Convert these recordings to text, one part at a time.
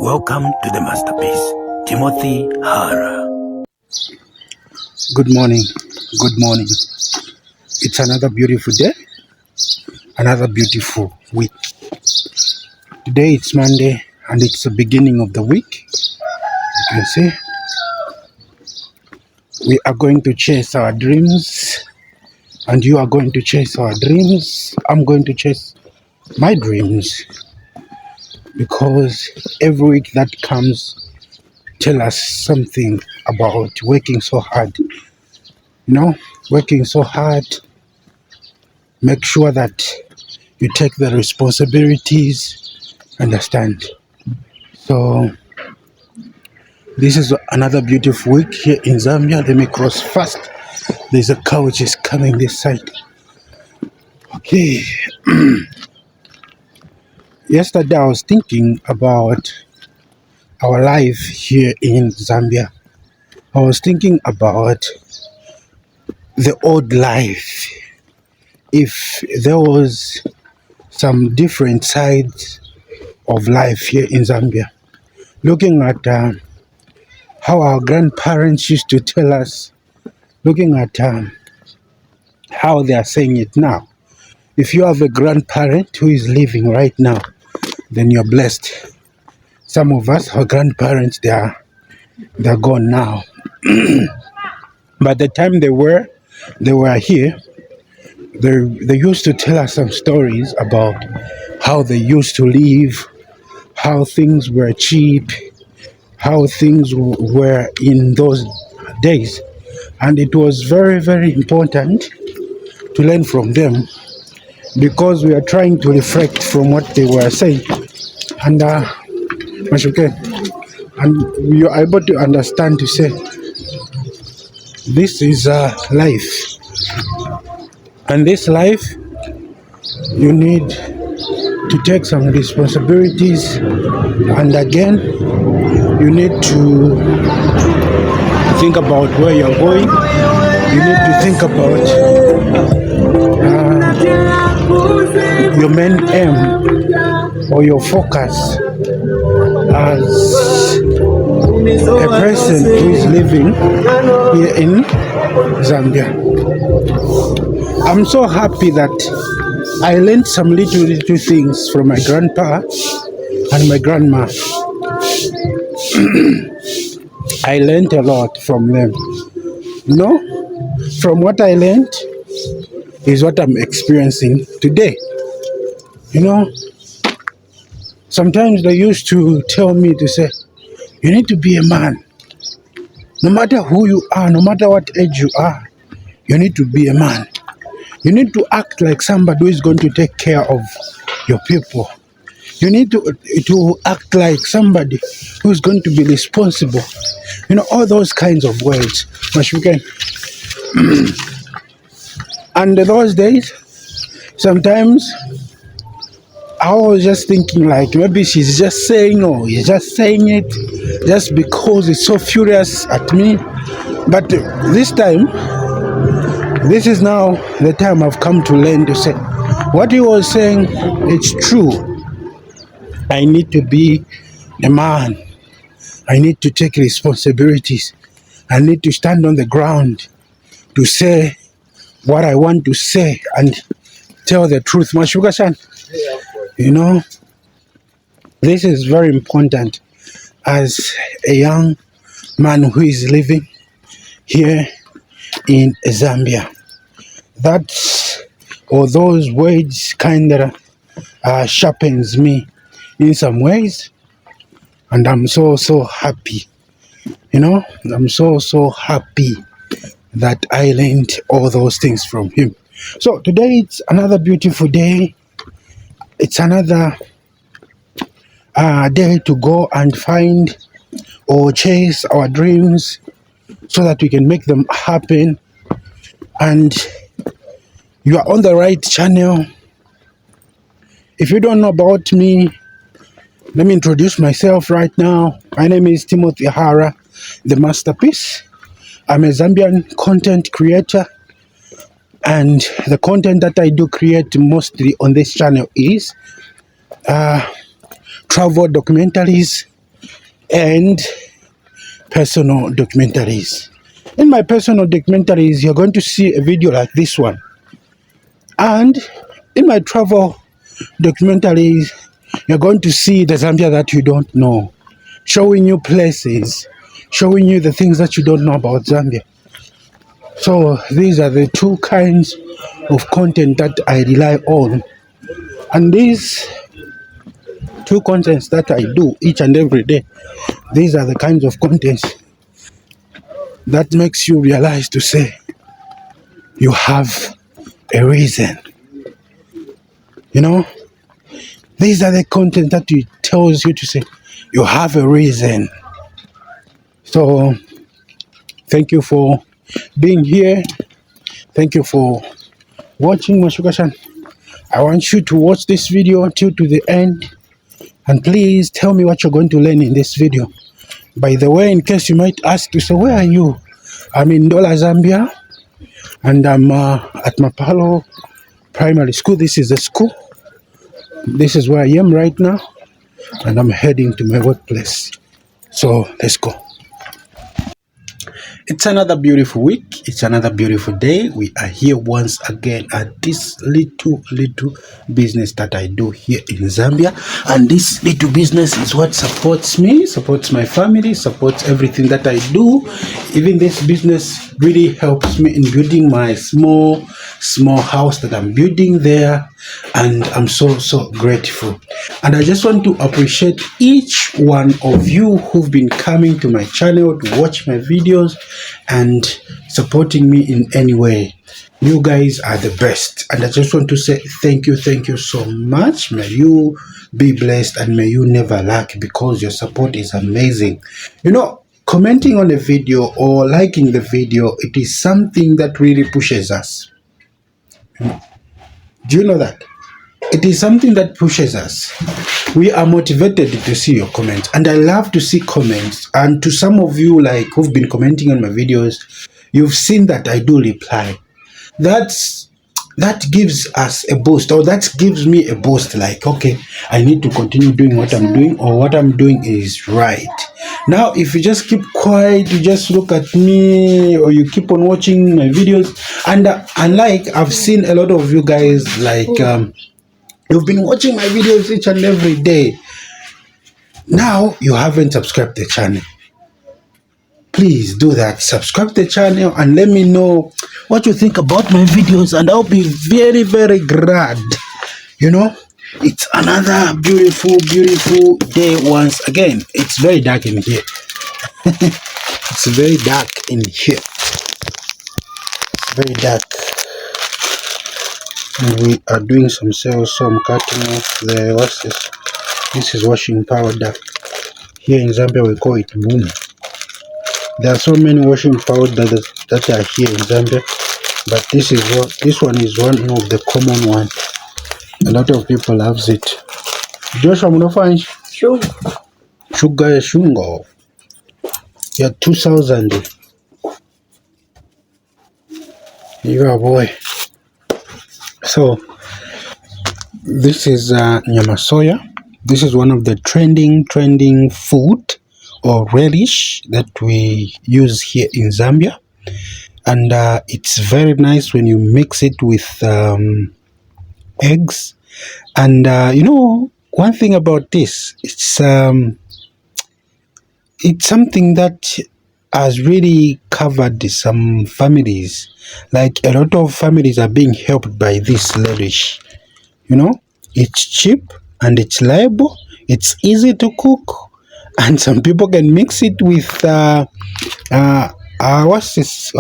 Welcome to the masterpiece, Timothy Hara. Good morning. Good morning. It's another beautiful day, another beautiful week. Today it's Monday and it's the beginning of the week. You can see we are going to chase our dreams, and you are going to chase our dreams. I'm going to chase my dreams, because every week that comes tell us something about working so hard. Working so hard. Make sure that you take the responsibilities. Understand? So this is another beautiful week here in Zambia. Let me cross fast. There's a car which is coming this side. Okay. Yesterday I was thinking about our life here in Zambia. I was thinking about the old life. If there was some different sides of life here in Zambia, looking at how our grandparents used to tell us, looking at how they are saying it now. If you have a grandparent who is living right now, then you're blessed. Some of us, our grandparents, they're gone now. But the time they were here, they used to tell us some stories about how they used to live, how things were cheap, how things were in those days. And it was very, very important to learn from them, because we are trying to reflect from what they were saying. And you are able to understand, to say, this is life. And this life, you need to take some responsibilities. And again, you need to think about where you're going. You need to think about your main aim or your focus as a person who is living here in Zambia. I'm so happy that I learned some little things from my grandpa and my grandma. I learned a lot from them. From what I learned is what I'm experiencing today. Sometimes they used to tell me to say, you need to be a man. No matter who you are, no matter what age you are, you need to be a man. You need to act like somebody who is going to take care of your people. You need to act like somebody who is going to be responsible. All those kinds of words. And those days, sometimes I was just thinking, like, maybe she's just saying, or he's just saying it just because he's so furious at me. But this time, this is now the time I've come to learn to say, what he was saying, it's true. I need to be a man. I need to take responsibilities. I need to stand on the ground to say what I want to say and tell the truth. Mashuga-san, this is very important as a young man who is living here in Zambia. Those words kind of sharpens me in some ways, and I'm so happy. I'm so happy that I learned all those things from him. So today it's another beautiful day. It's another day to go and find or chase our dreams so that we can make them happen. And you are on the right channel. If you don't know about me, let me introduce myself right now. My name is Timothy Hara, the masterpiece. I'm a Zambian content creator, and the content that I do create mostly on this channel is travel documentaries, and personal documentaries. In my personal documentaries, you're going to see a video like this one. And in my travel documentaries, you're going to see the Zambia that you don't know, showing you places, showing you the things that you don't know about Zambia. So these are the two kinds of content that I rely on. And these two contents that I do each and every day, these are the kinds of contents that makes you realize to say you have a reason. You know, these are the content that it tells you to say you have a reason. So thank you for being here. Thank you for watching Mashukashan. I want you to watch this video until to the end, and please tell me what you're going to learn in this video. By the way, in case you might ask to say, where are you? I'm in Dola, Zambia, and I'm at Mapalo Primary School. This is the school. This is where I am right now, and I'm heading to my workplace. So let's go. It's another beautiful week. It's another beautiful day. We are here once again at this little business that I do here in Zambia. And this little business is what supports me, supports my family, supports everything that I do. Even this business really helps me in building my small house that I'm building there. And I'm so grateful. And I just want to appreciate each one of you who've been coming to my channel to watch my videos and supporting me in any way. You guys are the best, and I just want to say thank you so much. May you be blessed and may you never lack, because your support is amazing. You know, commenting on a video or liking the video, it is something that really pushes us. Do you know that? It is something that pushes us. We are motivated to see your comments, and I love to see comments. And to some of you like who've been commenting on my videos, you've seen that I do reply. That gives us a boost, or that gives me a boost, like, okay, I need to continue doing what I'm doing, or what I'm doing is right. Now if you just keep quiet, you just look at me, or you keep on watching my videos, and unlike I've seen a lot of you guys, like you've been watching my videos each and every day. Now you haven't subscribed the channel. Please do that. Subscribe the channel and let me know what you think about my videos, and I'll be very glad. You know, it's another beautiful day once again. It's very dark in here. It's very dark in here. It's very dark. And we are doing some sales, so I'm cutting off the, what's this? This is washing powder. Here in Zambia we call it boom. There are so many washing powder that are here in Zambia, but this one is one of the common one. A lot of people loves it. Joshua Munofan Sugar Shungo. Yeah, 2000. Yeah, boy. So this is nyama soya. This is one of the trending food or relish that we use here in Zambia, and it's very nice when you mix it with eggs. And you know, one thing about this, it's something that has really covered some families. Like a lot of families are being helped by this relish. You know, it's cheap and it's reliable, it's easy to cook, and some people can mix it with what's this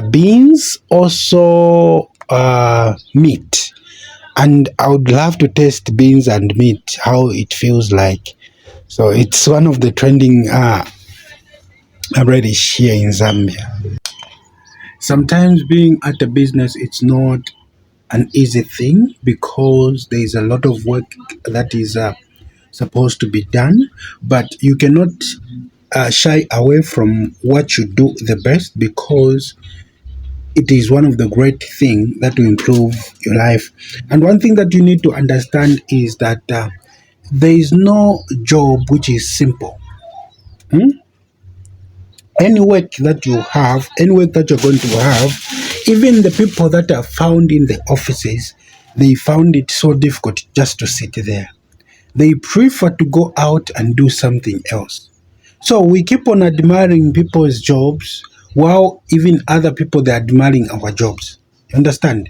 beans, also meat. And I would love to taste beans and meat, how it feels like. So it's one of the trending relish here in Zambia. Sometimes being at a business, it's not an easy thing, because there is a lot of work that is supposed to be done, but you cannot shy away from what you do the best, because it is one of the great things that will improve your life. And one thing that you need to understand is that there is no job which is simple. Hmm? Any work that you have, any work that you're going to have, even the people that are found in the offices, they found it so difficult just to sit there. They prefer to go out and do something else. So we keep on admiring people's jobs while even other people they're admiring our jobs. You understand?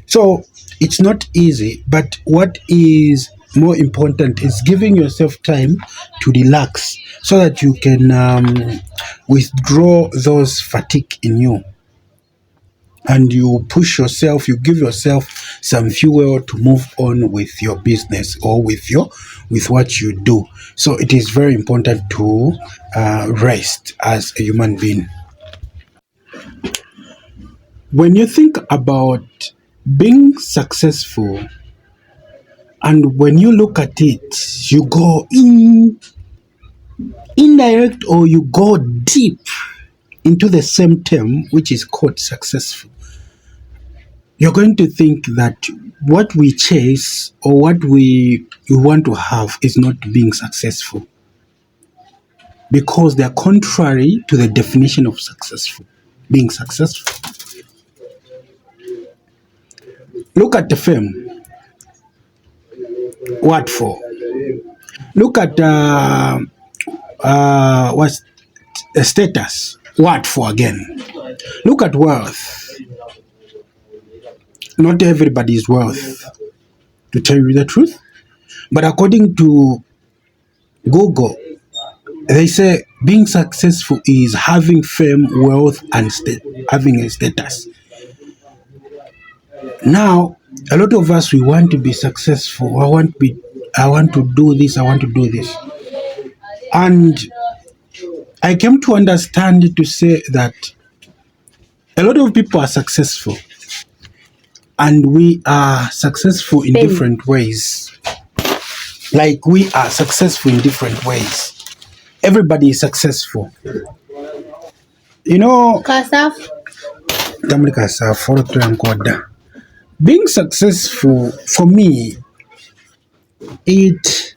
So it's not easy, but what is more important is giving yourself time to relax so that you can withdraw those fatigue in you, and you push yourself, you give yourself some fuel to move on with your business or with what you do. So it is very important to rest as a human being. When you think about being successful, and when you look at it, you go indirect, or you go deep into the same term, which is called successful. You're going to think that what we chase or what we want to have is not being successful, because they are contrary to the definition of successful. Being successful. Look at the fame. What for? Look at what's the status. What for again? Look at wealth. Not everybody is wealth, to tell you the truth. But according to Google, they say being successful is having fame, wealth, and having a status. Now, a lot of us, we want to be successful. I want to do this. I want to do this. And I came to understand to say that a lot of people are successful, and we are successful in different ways. Like, we are successful in different ways. Everybody is successful. You know, being successful for me, it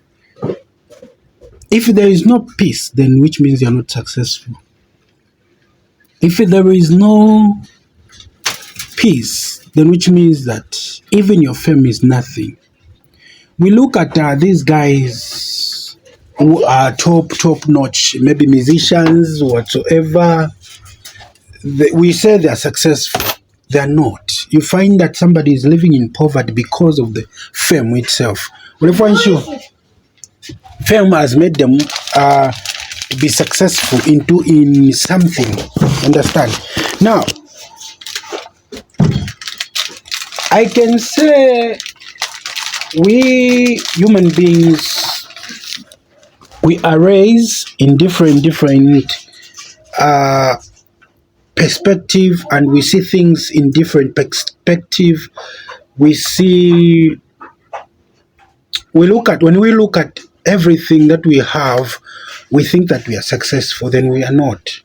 if there is no peace, then which means you're not successful. If there is no peace, then which means that even your fame is nothing. We look at these guys who are top notch, maybe musicians, whatsoever. We say they are successful. They are not. You find that somebody is living in poverty because of the fame itself. Fame has made them be successful in something. Understand? Now, I can say we human beings, we are raised in different perspective, and we see things in different perspective. When we look at everything that we have, we think that we are successful. Then we are not.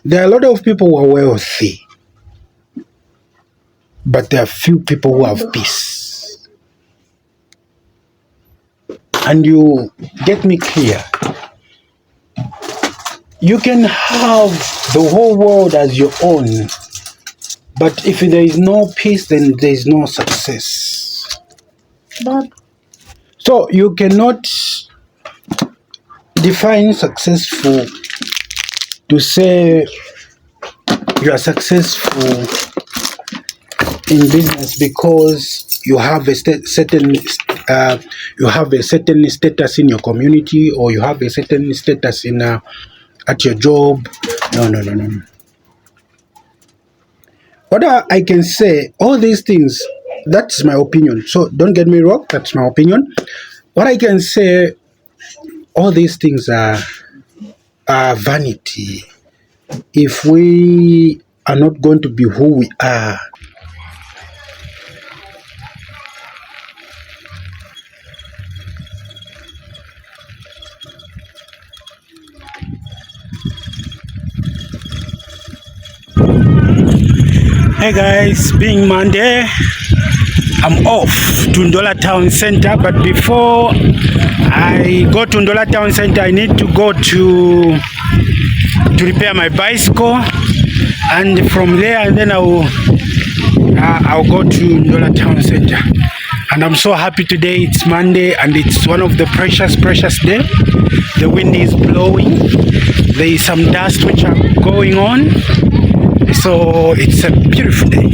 There are a lot of people who are wealthy, but there are few people who have peace. And you get me clear. You can have the whole world as your own, but if there is no peace, then there is no success. So you cannot define successful to say you are successful in business because you have a certain status in your community, or you have a certain status in at your job. No. What I can say, all these things, that's my opinion. So don't get me wrong, that's my opinion. What I can say, all these things are vanity. If we are not going to be who we are, hey guys, being Monday, I'm off to Ndola Town Center, but before I go to Ndola Town Center, I need to go to repair my bicycle, and from there, and then I'll go to Ndola Town Center. And I'm so happy today. It's Monday, and it's one of the precious day. The wind is blowing. There is some dust which are going on, so it's a beautiful day.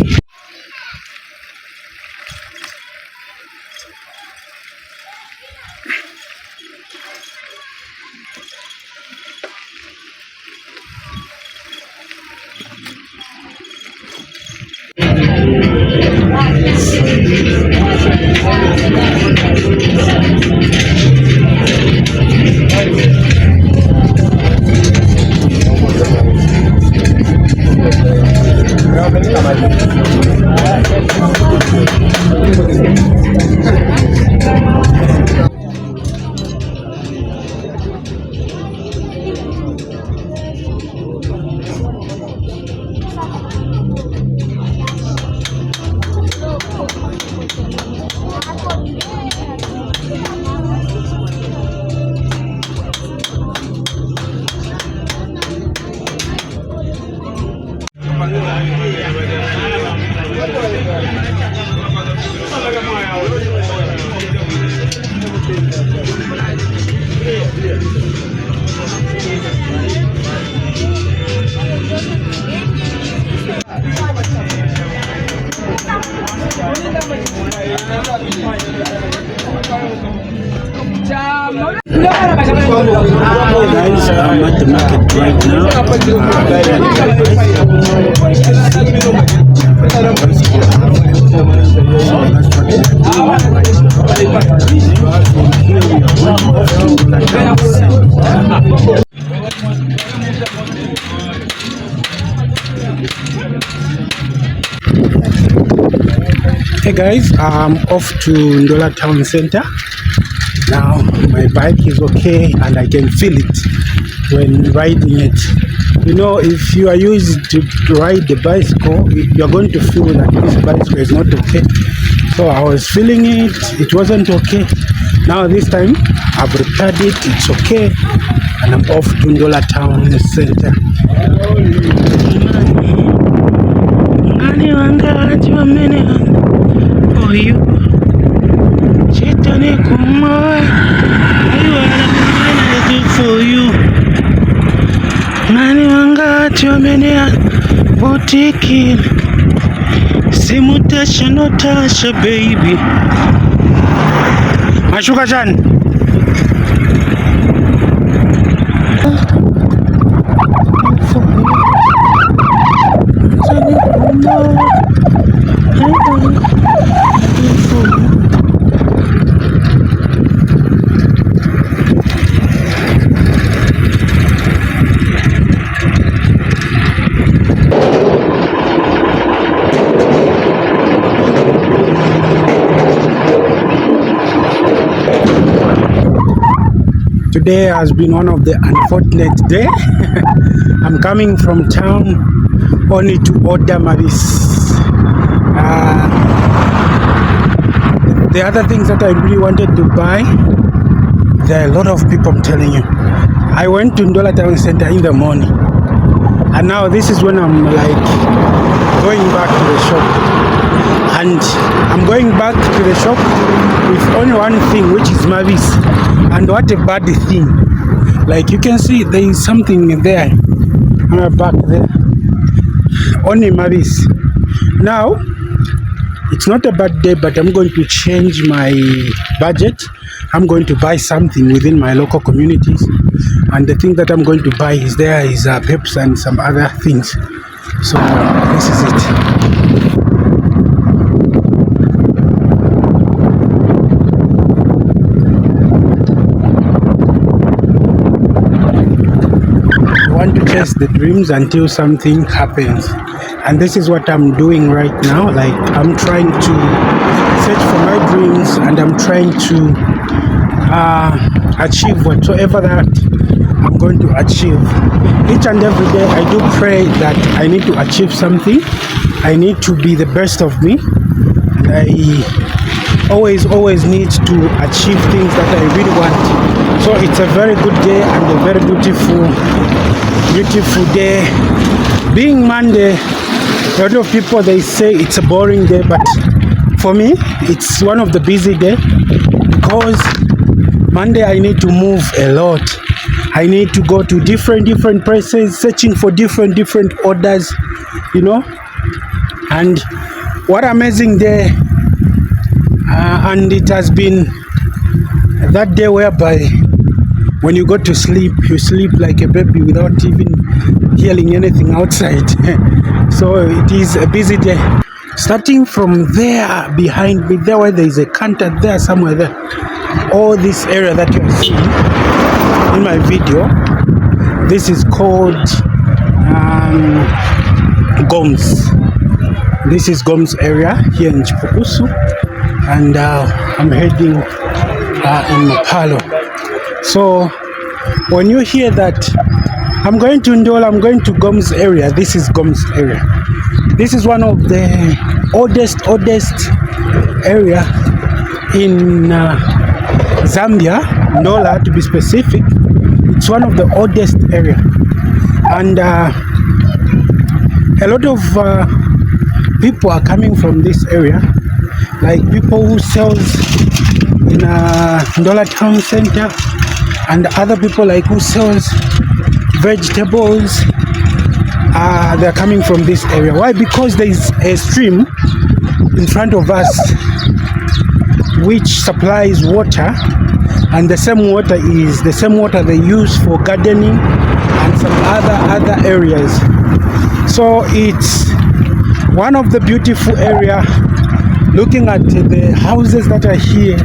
Guys, I'm at the market right now. Hey guys, I'm off to Ndola Town Center. Now my bike is okay and I can feel it when riding it. You know, if you are used to ride the bicycle, you're going to feel that this bicycle is not okay. So I was feeling it, it wasn't okay. Now this time I've repaired it, it's okay, and I'm off to Ndola Town Center. For you, Chetane Kumar, I do for you. Nani wanga tuamenea breathtaking. Simutasha no tasha baby. Mashuka chan. Today has been one of the unfortunate day. I'm coming from town only to order Mavis. The other things that I really wanted to buy, there are a lot of people, I'm telling you. I went to Ndola Town Center in the morning, and now this is when I'm like going back to the shop. And I'm going back to the shop with only one thing, which is Mavis. And what a bad thing. Like you can see there is something there on my back there. Only Mavis. Now, it's not a bad day, but I'm going to change my budget. I'm going to buy something within my local communities. And the thing that I'm going to buy is peps and some other things. So this is it. To chase the dreams until something happens, and this is what I'm doing right now. Like I'm trying to search for my dreams, and I'm trying to achieve whatsoever that I'm going to achieve. Each and every day I do pray that I need to achieve something. I need to be the best of me, and I always need to achieve things that I really want. So it's a very good day and a very beautiful day. Being Monday, a lot of people they say it's a boring day, but for me it's one of the busy day, because Monday I need to move a lot. I need to go to different places, searching for different orders, you know. And what amazing day! And it has been that day whereby when you go to sleep, you sleep like a baby without even hearing anything outside. So it is a busy day. Starting from there behind me, there where there is a counter there somewhere there. All this area that you're seeing in my video, this is called Goms. This is Goms area here in Chipukusu, and I'm heading in Mapalo. So when you hear that I'm going to Ndola, I'm going to Goms area, this is Goms area. This is one of the oldest area in Zambia, Ndola to be specific. It's one of the oldest area, and a lot of people are coming from this area, like people who sells in Ndola town center, and other people like who sells vegetables. They're coming from this area. Why? Because there is a stream in front of us which supplies water, and the same water is the same water they use for gardening and some other areas. So it's one of the beautiful area. Looking at the houses that are here,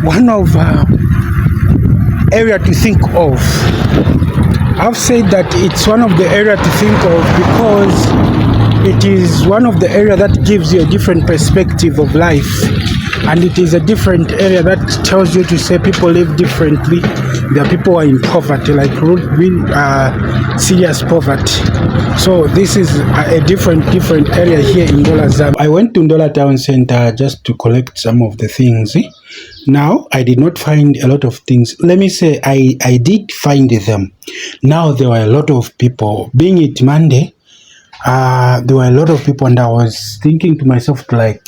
one of area to think of. I've said that it's one of the area to think of because it is one of the area that gives you a different perspective of life, and it is a different area that tells you to say people live differently. There are people who are in poverty, like real serious poverty. So this is a different area here in Ndola Zambia. I went to Ndola town center just to collect some of the things. Now I did not find a lot of things. Let me say I did find them. Now there were a lot of people. Being it Monday, there were a lot of people, and I was thinking to myself, like,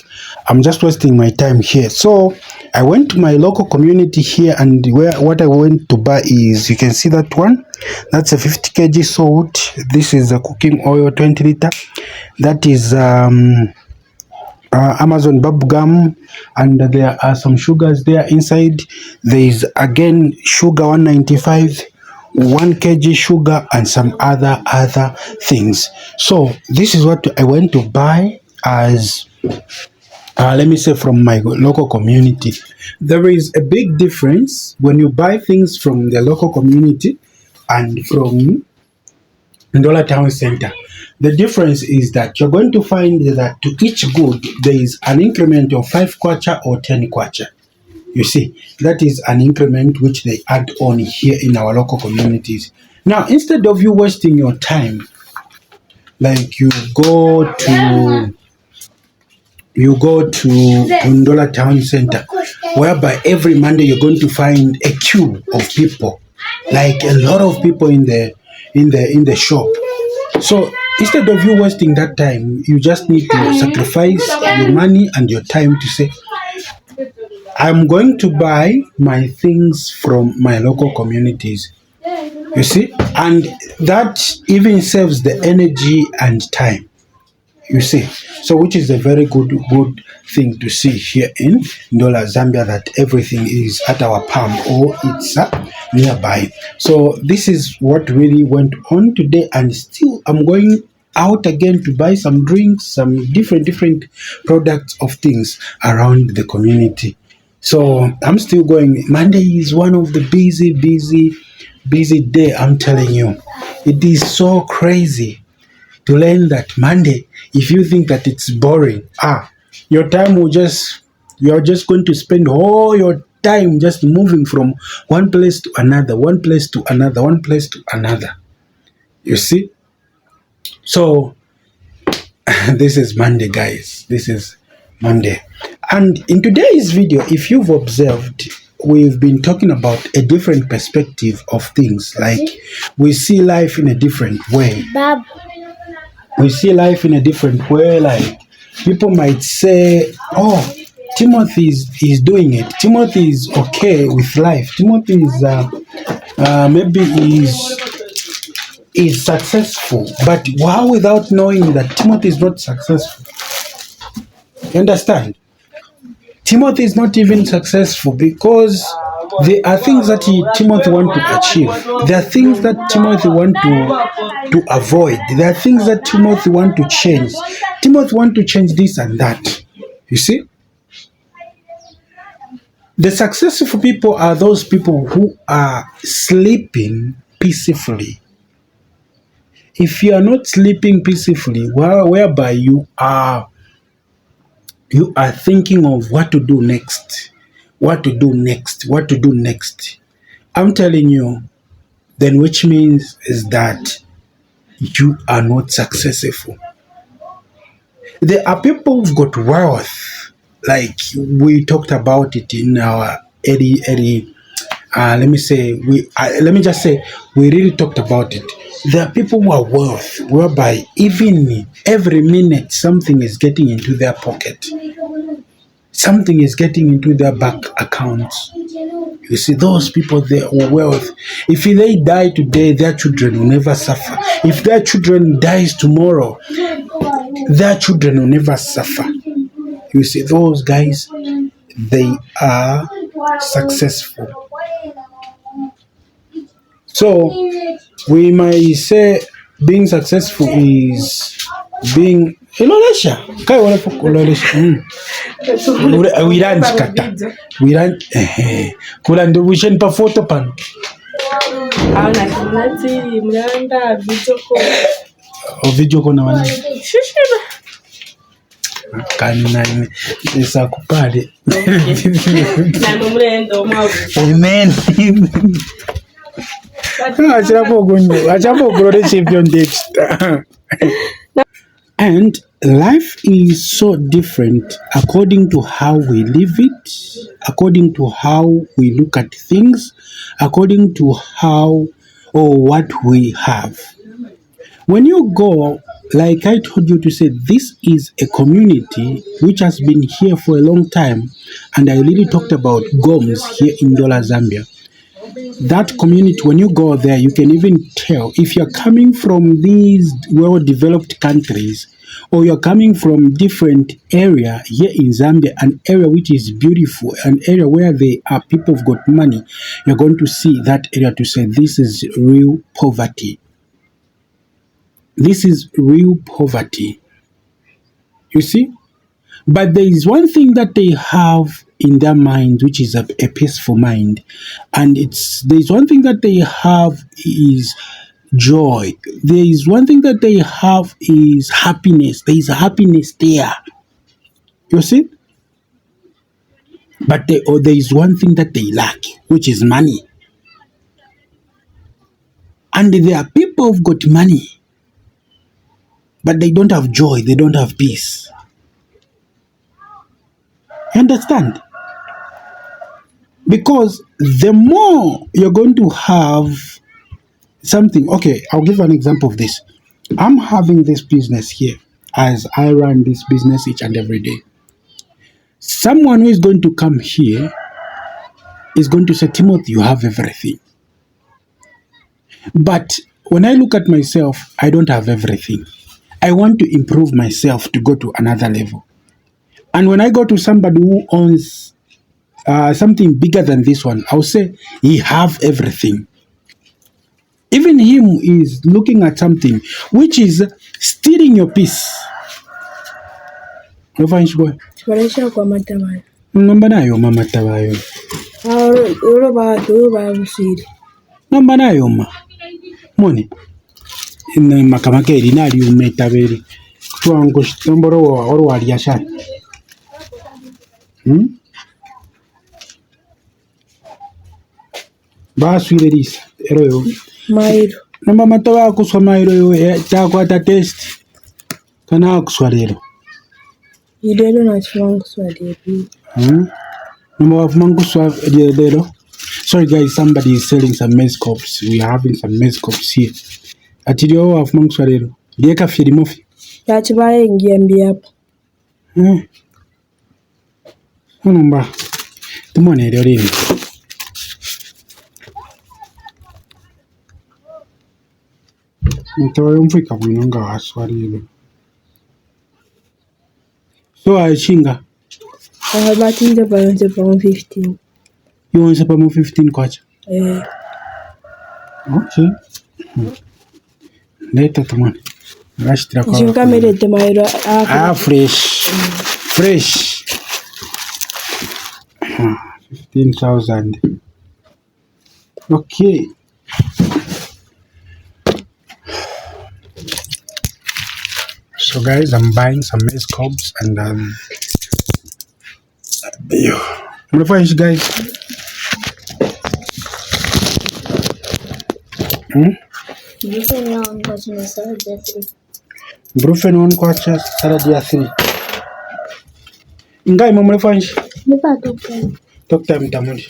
I'm just wasting my time here. So I went to my local community here, and what I went to buy is, you can see that one, that's a 50 kg salt. This is a cooking oil 20 liter. That is Amazon bubble gum, and there are some sugars there inside. There is again sugar 195, 1 kg sugar, and some other things. So this is what I went to buy as let me say from my local community. There is a big difference when you buy things from the local community and from Ndola town center. The difference is that you're going to find that to each good there is an increment of 5 kwacha or 10 kwacha. You see, that is an increment which they add on here in our local communities. Now, instead of you wasting your time, like you go to Ndola town center, whereby every Monday you're going to find a queue of people, like a lot of people in the shop. So instead of you wasting that time, you just need to sacrifice your money and your time to say, I'm going to buy my things from my local communities. You see, and that even saves the energy and time. You see, so which is a very good thing to see here in Ndola, Zambia, that everything is at our palm or it's nearby. So this is what really went on today, and still I'm going out again to buy some drinks, some different products of things around the community. So I'm still going. Monday is one of the busy day. I'm telling you, it is so crazy to learn that Monday, if you think that it's boring, your time will you're just going to spend all your time just moving from one place to another, one place to another, one place to another. You see? So this is Monday, guys. This is Monday. And in today's video, if you've observed, we've been talking about a different perspective of things. Like we see life in a different way. We see life in a different way. Like people might say, "Oh, Timothy is doing it. Timothy is okay with life. Timothy is maybe is successful." But wow, without knowing that Timothy is not successful. You understand? Timothy is not even successful because there are things that Timothy want to achieve. There are things that Timothy want to avoid. There are things that Timothy want to change. Timothy want to change this and that. You see? The successful people are those people who are sleeping peacefully. If you are not sleeping peacefully, whereby you are thinking of what to do next, what to do next, what to do next, I'm telling you, then which means is that you are not successful. There are people who've got wealth, like we talked about it in our early let me just say we really talked about it. There are people who are wealth, whereby even every minute something is getting into their pocket, something is getting into their bank accounts. You see, those people, they are wealth. If they die today, their children will never suffer. If their children dies tomorrow, their children will never suffer. You see, those guys, they are successful. So we might say being successful is being Ilolesha. Kai wala Ilolesha. Wiran kata. Wiran kula ndo wishen pa photo pan. Ana kinati mlanda Video ko na wana. Shishina. Kanina isa kupale. Na mlendo mawu. Amen. And life is so different according to how we live it, according to how we look at things, according to how or what we have. When you go, like I told you to say, this is a community which has been here for a long time, and I really talked about Goms here in Dola, Zambia. That community, when you go there, you can even tell if you're coming from these well-developed countries or you're coming from different area here in Zambia, an area which is beautiful, an area where there are people who've got money, you're going to see that area to say this is real poverty. This is real poverty. You see? But there is one thing that they have in their mind, which is a peaceful mind. And there's one thing that they have is joy. There is one thing that they have is happiness. There is happiness there. You see? But there is one thing that they lack, which is money. And there are people who've got money, but they don't have joy. They don't have peace. You understand? Because the more you're going to have something, okay, I'll give an example of this. I'm having this business here as I run this business each and every day. Someone who is going to come here is going to say, Timothy, you have everything. But when I look at myself, I don't have everything. I want to improve myself to go to another level. And when I go to somebody who owns something bigger than this one, I'll say, he have everything. Even him is looking at something which is stealing your peace. Tunaisha kwa matamani. Namba nayo mama tabayo. Oro ba usiri. Namba nayo ma. Mone. Ina makamake rinali umetaberi. Tuango shitomboro wa oro waliasha. Ba suilerisa. Ero yo. Mairo. Namba matawa kuswa mairo yo. Chakwata test. Kana kuswa lero. Idelo na chiwangu swadi. Number of manguswa lero. Sorry guys, somebody is selling some maize cobs. We are having some maize cobs here. Atilio of manguswa lero. Lieka firi mofi. Yachibaye ngiambia hapo. Number. Tumone lero lini. Ntawayo mfika bwinonga waswali lero. So ashinga. Batinze balonze pa 15. You want to 15 kwacha? Okay. Later tumone. Rashtra kwa. Jinga melete mairo fresh. Fresh. 15,000. Okay. So guys, I'm buying some maize cobs and mnafanya guys. Brufen on kwacha salad ya 3. Ngai mnafanya? Nipa Talk time tamudi.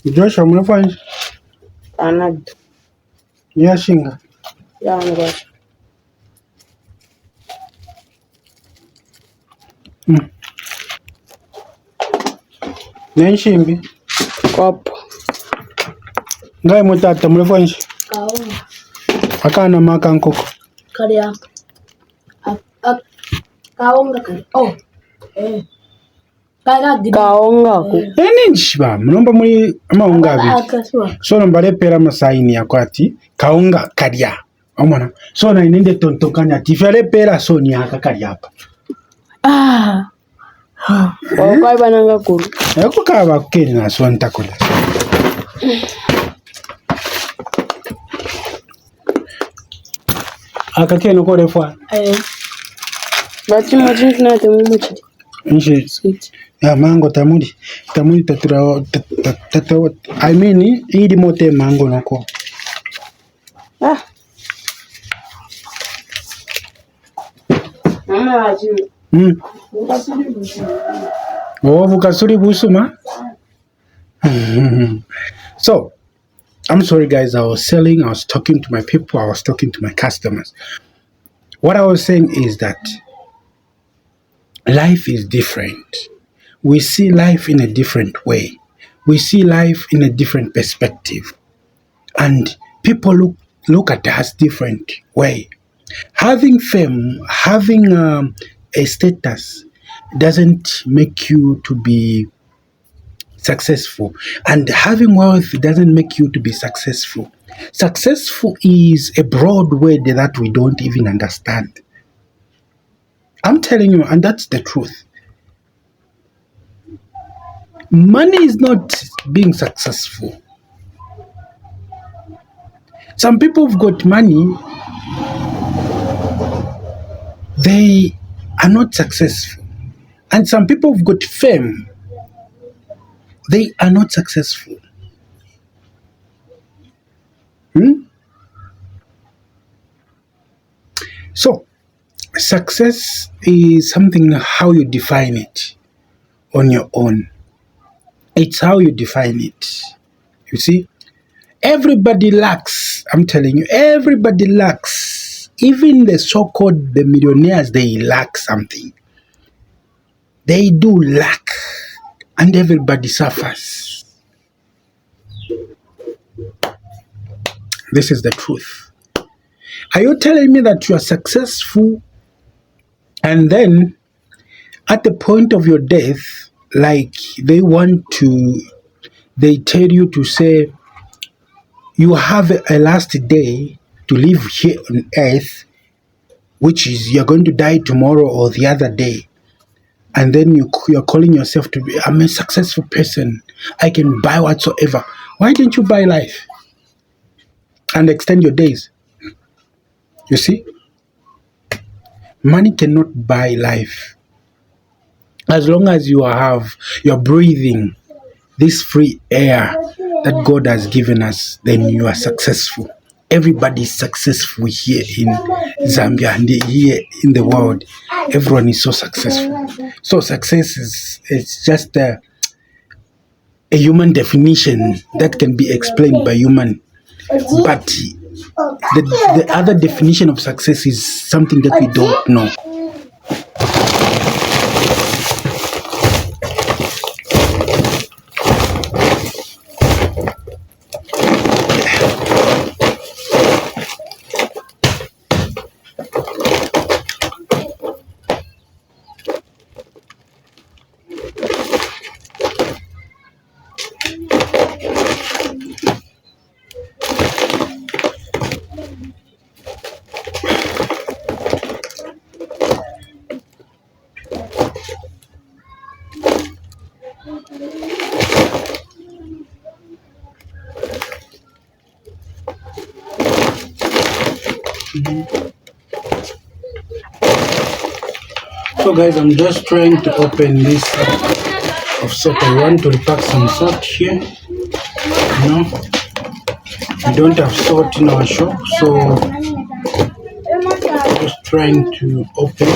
Joshua mnafanya? Anad. Yashinga. Yangu. Nenshimbi. Kopo. Ngai mutata mnafanya? Kaonga. Akana maka nkoko. Kari yako. Kaonga kari. Kaonga ku. Nishiba mnomba muri amaunga abiri. So nombale pera masaini yakwati kaunga karya. Omwana. So na inende tontokanya tifere pera so ni aka karya apa. Kwa bananga kuru. Eko kaba kukeri na so ntakola. Akakeno kore fwa. Bati majini na temu muchidi. Nje. Sweet. Ya mango tamudi tatura I mean hii mote mango nako. Mama wajini. Vukasuri busuma. So I'm sorry guys, I was talking to my people, I was talking to my customers. What I was saying is that life is different. We see life in a different way. We see life in a different perspective. And people look at us different way. Having fame, having a status doesn't make you to be successful. And having wealth doesn't make you to be successful. Successful is a broad word that we don't even understand. I'm telling you, and that's the truth. Money is not being successful. Some people have got money, they are not successful. And some people have got fame, they are not successful. So, success is something how you define it on your own. It's how you define it. You see, everybody lacks. I'm telling you, everybody lacks. Even the so-called the millionaires, they lack something. They do lack, and everybody suffers. This is the truth. Are you telling me that you are successful and then at the point of your death, like they tell you to say you have a last day to live here on earth, which is you're going to die tomorrow or the other day, and then you're calling yourself to be, I'm a successful person, I can buy whatsoever. Why didn't you buy life and extend your days? You see, money cannot buy life. As long as you're breathing this free air that God has given us, then you are successful. Everybody is successful here in Zambia and here in the world. Everyone is so successful. So success is just a human definition that can be explained by human. But the other definition of success is something that we don't know. So guys, I'm just trying to open this of salt. I want to repack some salt here. You know, we don't have salt in our shop, so I'm just trying to open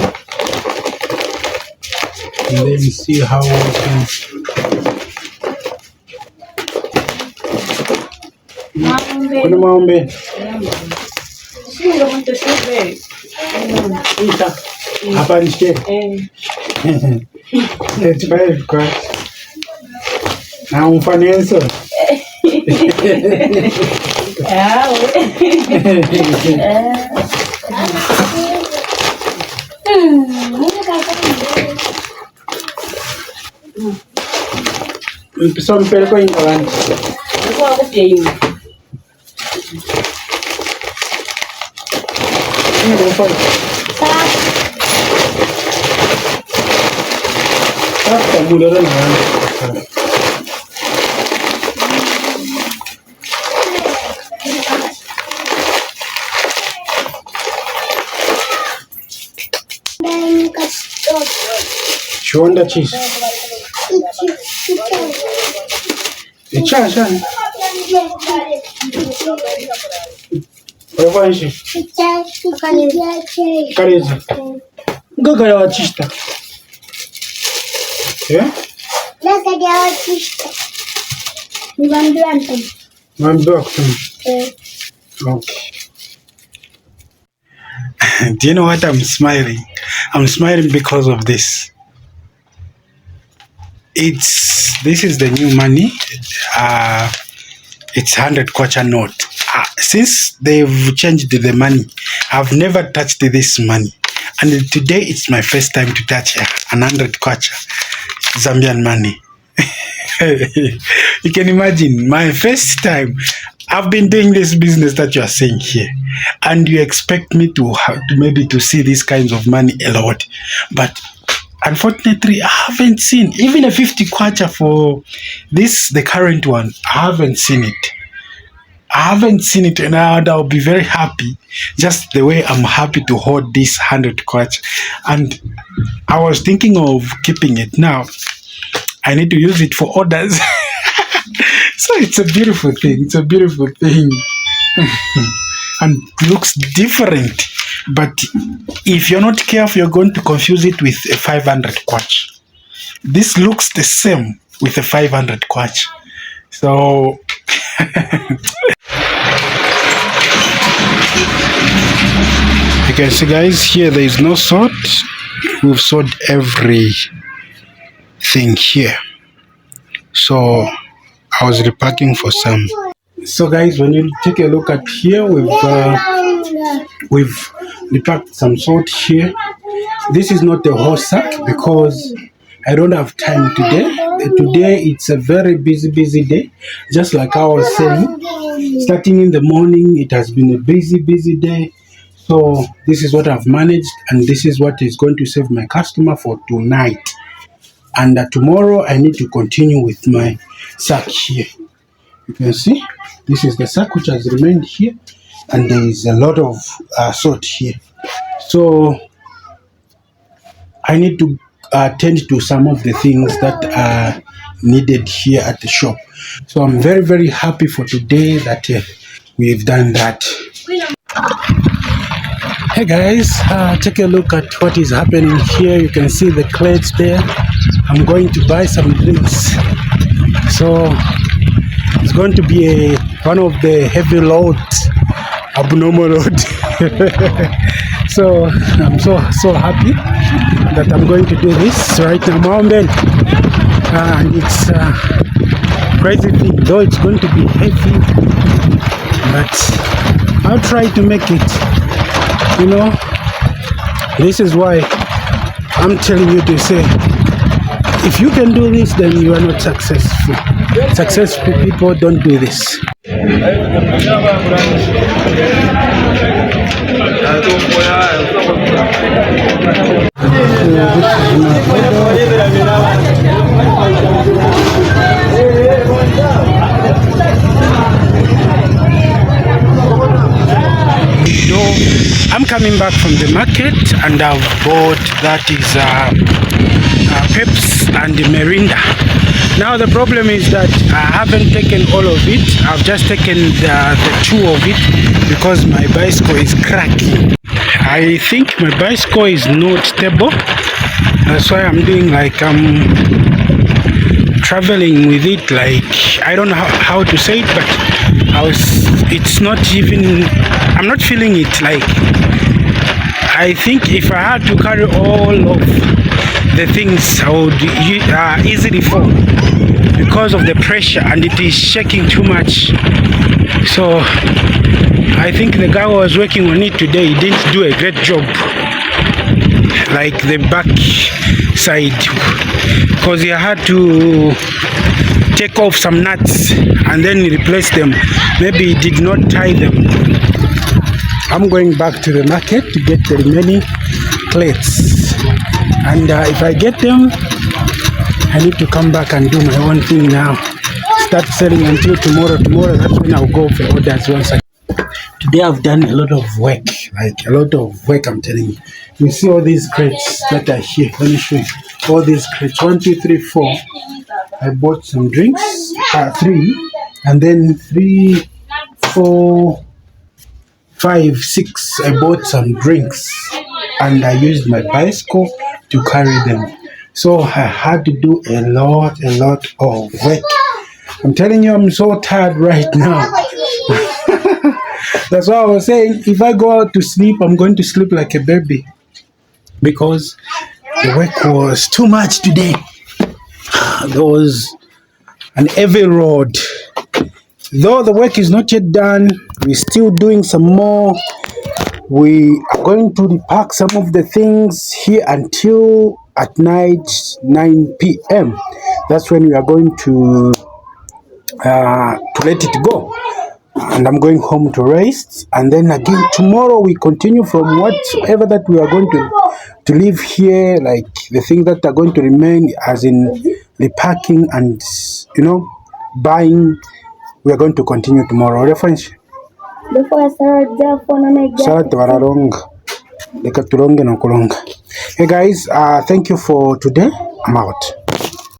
and then see how we can. Kuna maombe. Hapa nishike. Let's kwa. Na umfanye eso. Mpisa mpele kwa ingalani. Kwa kupia hivi. Shonda cheese. Ichasha. Prowadzi. Kareza. Gagara wachista. Yeah? Gagara wachista. Mambo. Okay. Do you know what I'm smiling? I'm smiling because of this. This is the new money. It's 100 kwacha note. Since they've changed the money, I've never touched this money. And today it's my first time to touch an 100 kwacha Zambian money. You can imagine, my first time. I've been doing this business that you are saying here, and you expect me to maybe to see these kinds of money a lot, but unfortunately I haven't seen even a 50 kwacha for this, the current one. I haven't seen it, and I'll be very happy, just the way I'm happy to hold this 100 kwacha. And I was thinking of keeping it. Now I need to use it for orders. So it's a beautiful thing. And looks different. But if you're not careful, you're going to confuse it with a 500 kwacha. This looks the same with a 500 kwacha. So you can see, guys, here there is no salt. We've sold everything here. So I was repacking for some. So guys, when you take a look at here, we've repacked some salt here. This is not a whole sack because I don't have time today. Today it's a very busy day. Just like I was saying, starting in the morning, it has been a busy day. So this is what I've managed, and this is what is going to save my customer for tonight. And tomorrow I need to continue with my sack here. You can see this is the sack which has remained here, and there is a lot of salt here. So I need to attend to some of the things that are needed here at the shop. So I'm very happy for today that we've done that. Hey guys, take a look at what is happening here. You can see the crates there. I'm going to buy some drinks. So it's going to be one of the heavy loads, abnormal load. So I'm so happy that I'm going to do this right now, mountain. And it's crazy thing, though it's going to be heavy, but I'll try to make it. You know, this is why I'm telling you to say, if you can do this, then you are not successful. Successful people don't do this. I'm coming back from the market and I've bought that is Peps and Merinda. Now the problem is that I haven't taken all of it. I've just taken the two of it because my bicycle is cracking. I think my bicycle is not stable. That's why I'm doing like I'm traveling with it, like I don't know how to say it, but it's not even, I'm not feeling it. Like I think if I had to carry all of the things, I would easily fall because of the pressure, and it is shaking too much. So I think the guy who was working on it today didn't do a great job, like the back side, because he had to take off some nuts and then replace them. Maybe he did not tie them. I'm going back to the market to get the remaining plates, and if I get them, I need to come back and do my own thing now. Start selling until tomorrow. That's when I'll go for orders once again. Today I've done a lot of work, I'm telling you. You see all these crates that are here. Let me show you. All these crates, 1, 2, 3, 4. I bought some drinks, 3, and then 3, 4, 5, 6. I bought some drinks, and I used my bicycle to carry them. So I had to do a lot of work. I'm telling you, I'm so tired right now. That's why I was saying, if I go out to sleep, I'm going to sleep like a baby, because the work was too much today. There was an heavy road. Though the work is not yet done, we're still doing some more. We are going to repack some of the things here until at night, 9 p.m. That's when we are going to let it go. And I'm going home to rest, and then again tomorrow we continue from whatever that we are going to leave here, like the things that are going to remain, as in repacking and buying. We are going to continue tomorrow. Reference. Hey guys, thank you for today. I'm out.